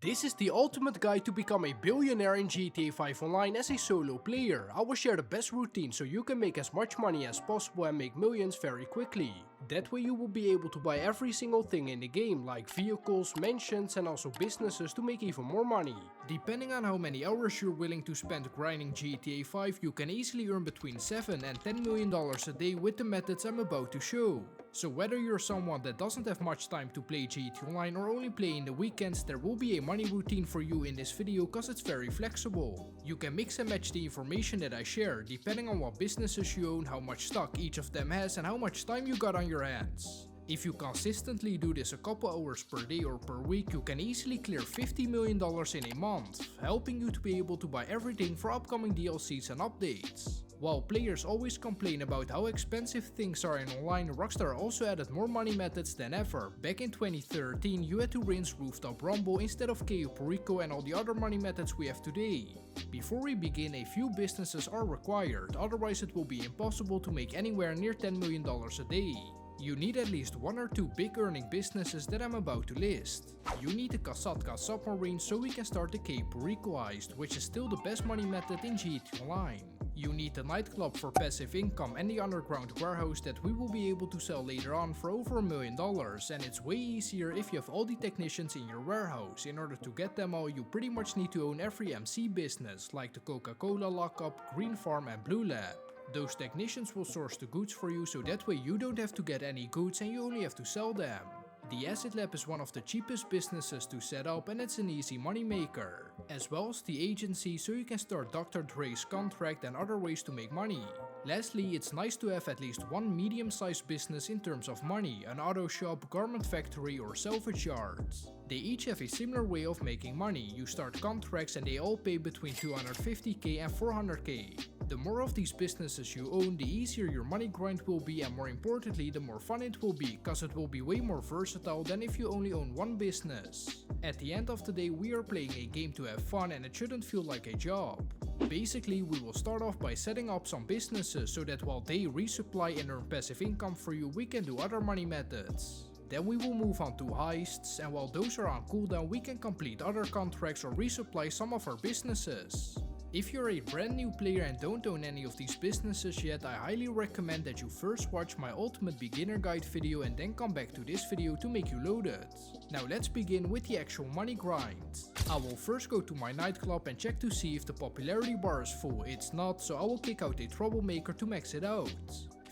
This is the ultimate guide to become a billionaire in GTA 5 Online as a solo player. I will share the best routine so you can make as much money as possible and make millions very quickly. That way you will be able to buy every single thing in the game, like vehicles, mansions and also businesses to make even more money. Depending on how many hours you're willing to spend grinding GTA 5, you can easily earn between $7 and $10 million a day with the methods I'm about to show. So whether you're someone that doesn't have much time to play GTA Online or only play in the weekends, there will be a money routine for you in this video cause it's very flexible. You can mix and match the information that I share depending on what businesses you own, how much stock each of them has and how much time you got on your hands. If you consistently do this a couple hours per day or per week, you can easily clear $50 million in a month, helping you to be able to buy everything for upcoming DLCs and updates. While players always complain about how expensive things are in online, Rockstar also added more money methods than ever. Back in 2013, you had to rinse Rooftop Rumble instead of Cayo Perico and all the other money methods we have today. Before we begin, a few businesses are required, otherwise it will be impossible to make anywhere near $10 million a day. You need at least one or two big earning businesses that I'm about to list. You need the Kasatka submarine so we can start the Cayo Perico heist, which is still the best money method in GTA Online. You need the nightclub for passive income and the underground warehouse that we will be able to sell later on for over $1 million, and it's way easier if you have all the technicians in your warehouse. In order to get them all, you pretty much need to own every MC business like the Coca-Cola Lockup, Green Farm and Blue Lab. Those technicians will source the goods for you so that way you don't have to get any goods and you only have to sell them. The Acid Lab is one of the cheapest businesses to set up and it's an easy money maker. As well as the agency so you can start Dr. Dre's contract and other ways to make money. Lastly, it's nice to have at least one medium-sized business in terms of money, an auto shop, garment factory or salvage yard. They each have a similar way of making money. You start contracts and they all pay between $250k and $400k. The more of these businesses you own, the easier your money grind will be and more importantly the more fun it will be, cause it will be way more versatile than if you only own one business. At the end of the day, we are playing a game to have fun and it shouldn't feel like a job. Basically, we will start off by setting up some businesses so that while they resupply and earn passive income for you, we can do other money methods. Then we will move on to heists, and while those are on cooldown, we can complete other contracts or resupply some of our businesses. If you're a brand new player and don't own any of these businesses yet, I highly recommend that you first watch my ultimate beginner guide video and then come back to this video to make you loaded. Now let's begin with the actual money grind. I will first go to my nightclub and check to see if the popularity bar is full. It's not, so I will kick out a troublemaker to max it out.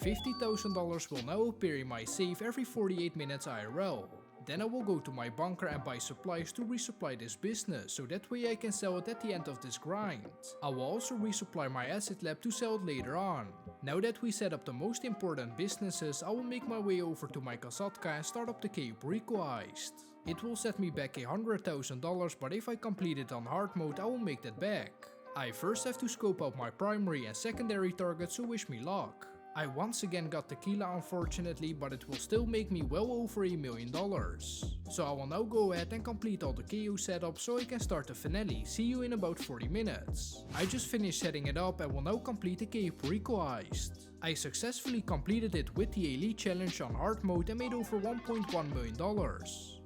$50,000 will now appear in my safe every 48 minutes IRL. Then I will go to my bunker and buy supplies to resupply this business, so that way I can sell it at the end of this grind. I will also resupply my Acid Lab to sell it later on. Now that we set up the most important businesses, I will make my way over to my Kasatka and start up the Cayo Perico heist. It will set me back $100,000, but if I complete it on hard mode, I will make that back. I first have to scope out my primary and secondary targets, so wish me luck. I once again got tequila unfortunately, but it will still make me well over $1 million. So I will now go ahead and complete all the KO setup so I can start the finale. See you in about 40 minutes. I just finished setting it up and will now complete the Cayo Perico heist. I successfully completed it with the Elite Challenge on hard mode and made over $1.1 million.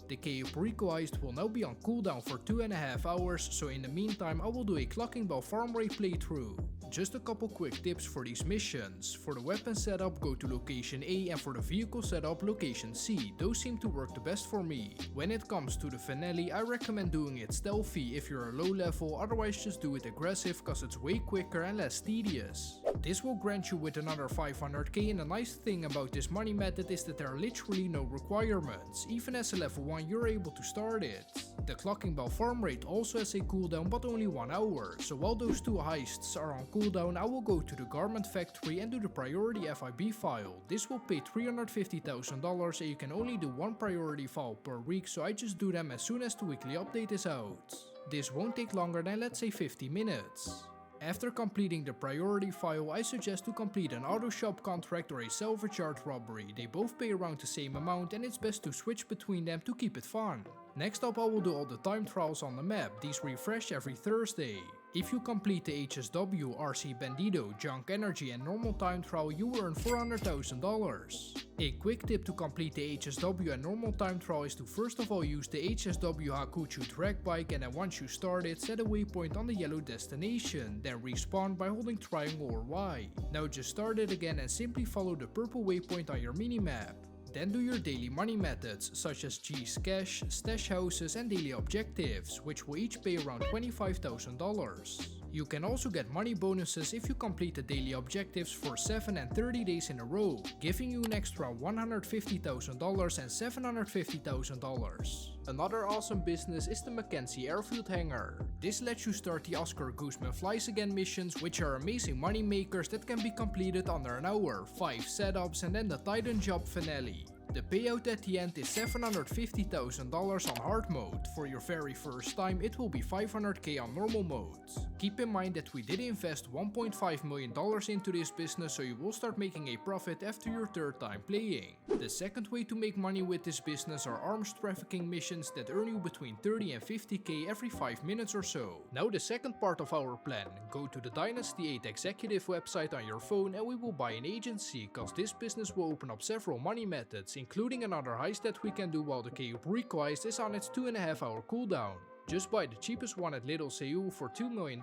The Cayo Perico heist will now be on cooldown for 2.5 hours, so in the meantime I will do a Clocking Bell farm rate playthrough. Just a couple quick tips for these missions. For the weapon setup, go to location A, and for the vehicle setup, location C. Those seem to work the best for me. When it comes to the finale, I recommend doing it stealthy if you're a low level, otherwise just do it aggressive cause it's way quicker and less tedious. This will grant you with another 500k, and the nice thing about this money method is that there are literally no requirements. Even as a level 1 you're able to start it. The Clocking Bell farm rate also has a cooldown but only 1 hour, so while those two heists are on cooldown, I will go to the garment factory and do the priority FIB file. This will pay $350,000 and you can only do one priority file per week, so I just do them as soon as the weekly update is out. This won't take longer than let's say 50 minutes. After completing the priority file, I suggest to complete an auto shop contract or a salvage yard robbery. They both pay around the same amount and it's best to switch between them to keep it fun. Next up I will do all the time trials on the map. These refresh every Thursday. If you complete the HSW, RC Bandito, Junk Energy and Normal Time Trial, you will earn $400,000. A quick tip to complete the HSW and Normal Time Trial is to first of all use the HSW Hakuchu track bike, and then once you start it, set a waypoint on the yellow destination, then respawn by holding triangle or Y. Now just start it again and simply follow the purple waypoint on your minimap. Then do your daily money methods such as G's Cash, Stash Houses and daily objectives, which will each pay around $25,000. You can also get money bonuses if you complete the daily objectives for 7 and 30 days in a row, giving you an extra $150,000 and $750,000. Another awesome business is the Mackenzie Airfield Hangar. This lets you start the Oscar Guzman Flies Again missions, which are amazing money makers that can be completed under an hour, 5 setups and then the Titan Job finale. The payout at the end is $750,000 on hard mode. For your very first time, it will be $500K on normal mode. Keep in mind that we did invest $1.5 million into this business, so you will start making a profit after your third time playing. The second way to make money with this business are arms trafficking missions that earn you between 30 and 50K every 5 minutes or so. Now the second part of our plan. Go to the Dynasty 8 executive website on your phone and we will buy an agency, cause this business will open up several money methods, including another heist that we can do while the Cube Request is on its 2.5 hour cooldown. Just buy the cheapest one at Little Seoul for $2 million.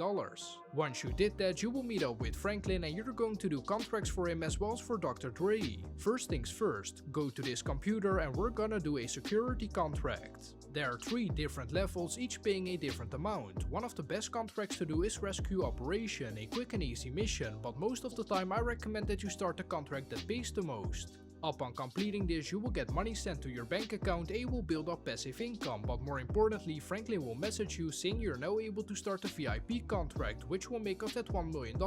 Once you did that, you will meet up with Franklin and you're going to do contracts for him as well as for Dr. Dre. First things first, go to this computer and we're gonna do a security contract. There are 3 different levels, each paying a different amount. One of the best contracts to do is Rescue Operation, a quick and easy mission, but most of the time I recommend that you start the contract that pays the most. Upon completing this, you will get money sent to your bank account and you will build up passive income, but more importantly, Franklin will message you saying you're now able to start a VIP contract, which will make us that $1 million.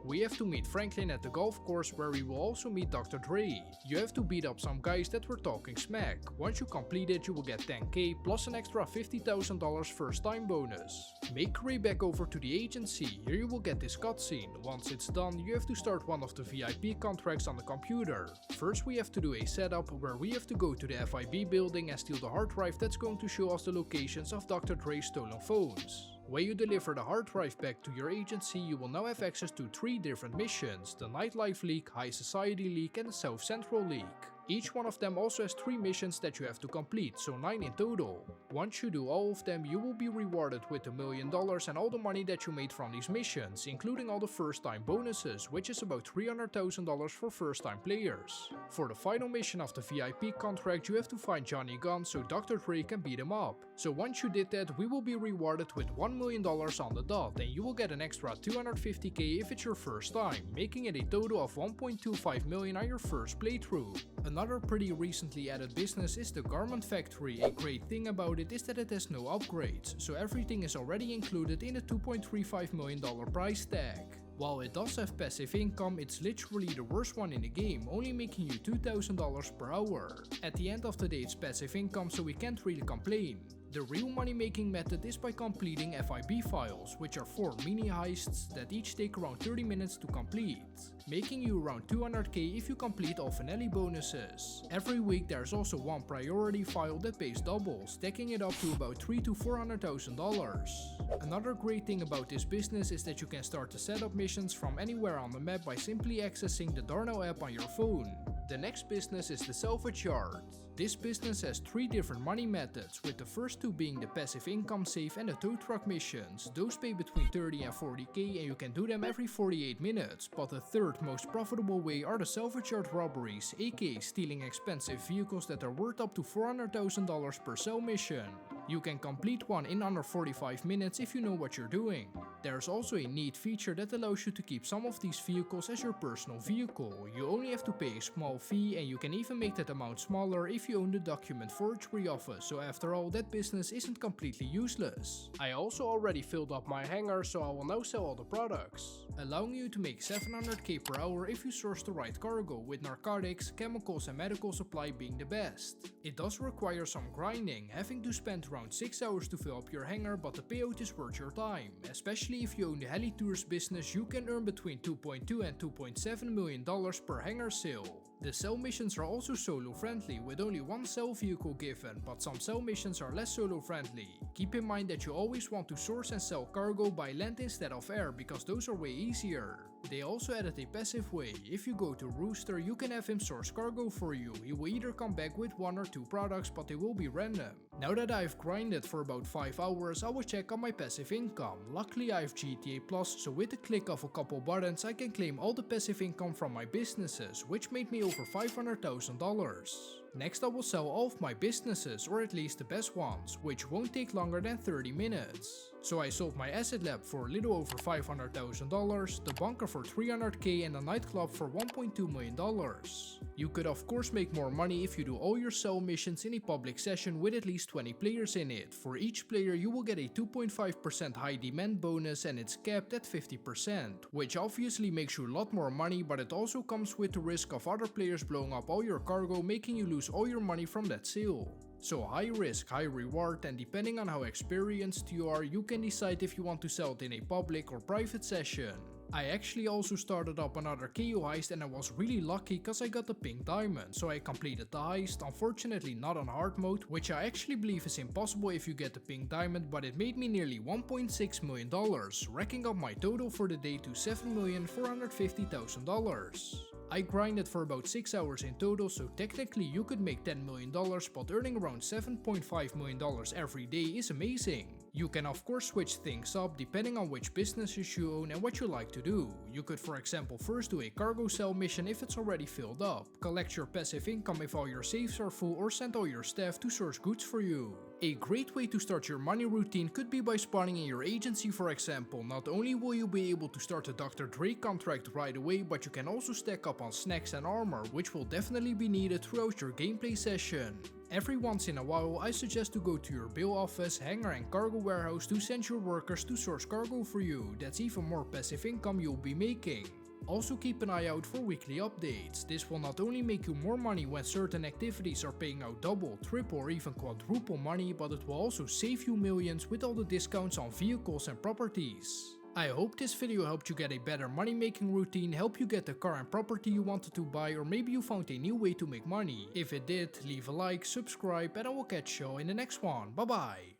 We have to meet Franklin at the golf course where we will also meet Dr. Dre. You have to beat up some guys that were talking smack. Once you complete it, you will get 10K plus an extra $50,000 first time bonus. Make your way back over to the agency. Here you will get this cutscene. Once it's done, you have to start one of the VIP contracts on the computer. First we have to do a setup where we have to go to the FIB building and steal the hard drive that's going to show us the locations of Dr. Dre's stolen phones. When you deliver the hard drive back to your agency, you will now have access to 3 different missions: the Nightlife League, High Society League and the South Central League. Each one of them also has 3 missions that you have to complete, so 9 in total. Once you do all of them, you will be rewarded with $1 million and all the money that you made from these missions, including all the first time bonuses, which is about $300,000 for first time players. For the final mission of the VIP contract, you have to find Johnny Gunn so Dr. Dre can beat him up. So once you did that, we will be rewarded with $1 million on the dot, and you will get an extra $250K if it's your first time, making it a total of $1.25 million on your first playthrough. Another pretty recently added business is the Garment Factory. A great thing about it is that it has no upgrades, so everything is already included in the $2.35 million price tag. While it does have passive income, it's literally the worst one in the game, only making you $2,000 per hour. At the end of the day, it's passive income, so we can't really complain. The real money making method is by completing FIB files, which are 4 mini heists that each take around 30 minutes to complete, making you around $200K if you complete all finale bonuses. Every week there's also one priority file that pays double, stacking it up to about $300,000 to $400,000. Another great thing about this business is that you can start the setup missions from anywhere on the map by simply accessing the Darnell app on your phone. The next business is the Salvage Yard. This business has 3 different money methods, with the first 2 being the passive income safe and the tow truck missions. Those pay between 30 and 40K and you can do them every 48 minutes, but the third most profitable way are the Salvage Yard robberies, aka stealing expensive vehicles that are worth up to $400,000 per sell mission. You can complete one in under 45 minutes if you know what you're doing. There's also a neat feature that allows you to keep some of these vehicles as your personal vehicle. You only have to pay a small fee and you can even make that amount smaller if you own the document forgery office, so after all that business isn't completely useless. I also already filled up my hangar, so I will now sell all the products, allowing you to make $700K per hour if you source the right cargo, with narcotics, chemicals and medical supply being the best. It does require some grinding, having to spend around 6 hours to fill up your hangar, but the payout is worth your time. Especially if you own the Heli Tours business, you can earn between $2.2 and $2.7 million per hangar sale. The sell missions are also solo friendly with only one sell vehicle given, but some sell missions are less solo friendly. Keep in mind that you always want to source and sell cargo by land instead of air because those are way easier. They also added a passive way. If you go to Rooster, you can have him source cargo for you. He will either come back with 1 or 2 products, but they will be random. Now that I've grinded for about 5 hours, I will check on my passive income. Luckily I have GTA Plus, so with the click of a couple buttons I can claim all the passive income from my businesses, which made me over $500,000. Next I will sell all of my businesses, or at least the best ones, which won't take longer than 30 minutes. So I sold my asset lab for a little over $500,000, the bunker for $300k and the nightclub for $1.2 million. You could of course make more money if you do all your sell missions in a public session with at least 20 players in it. For each player you will get a 2.5% high demand bonus and it's capped at 50%, which obviously makes you a lot more money, but it also comes with the risk of other players blowing up all your cargo, making you lose all your money from that sale. So high risk, high reward, and depending on how experienced you are, you can decide if you want to sell it in a public or private session. I actually also started up another KO heist and I was really lucky cause I got the pink diamond, so I completed the heist, unfortunately not on hard mode, which I actually believe is impossible if you get the pink diamond, but it made me nearly $1.6 million, racking up my total for the day to $7,450,000. I grinded for about 6 hours in total, so technically you could make $10 million, but earning around $7.5 million every day is amazing. You can of course switch things up depending on which businesses you own and what you like to do. You could for example first do a cargo sell mission if it's already filled up, collect your passive income if all your safes are full, or send all your staff to source goods for you. A great way to start your money routine could be by spawning in your agency, for example. Not only will you be able to start a Dr. Dre contract right away, but you can also stack up on snacks and armor, which will definitely be needed throughout your gameplay session. Every once in a while I suggest to go to your bill office, hangar and cargo warehouse to send your workers to source cargo for you. That's even more passive income you'll be making. Also keep an eye out for weekly updates. This will not only make you more money when certain activities are paying out double, triple or even quadruple money, but it will also save you millions with all the discounts on vehicles and properties. I hope this video helped you get a better money making routine, help you get the car and property you wanted to buy, or maybe you found a new way to make money. If it did, leave a like, subscribe, and I will catch you in the next one. Bye bye!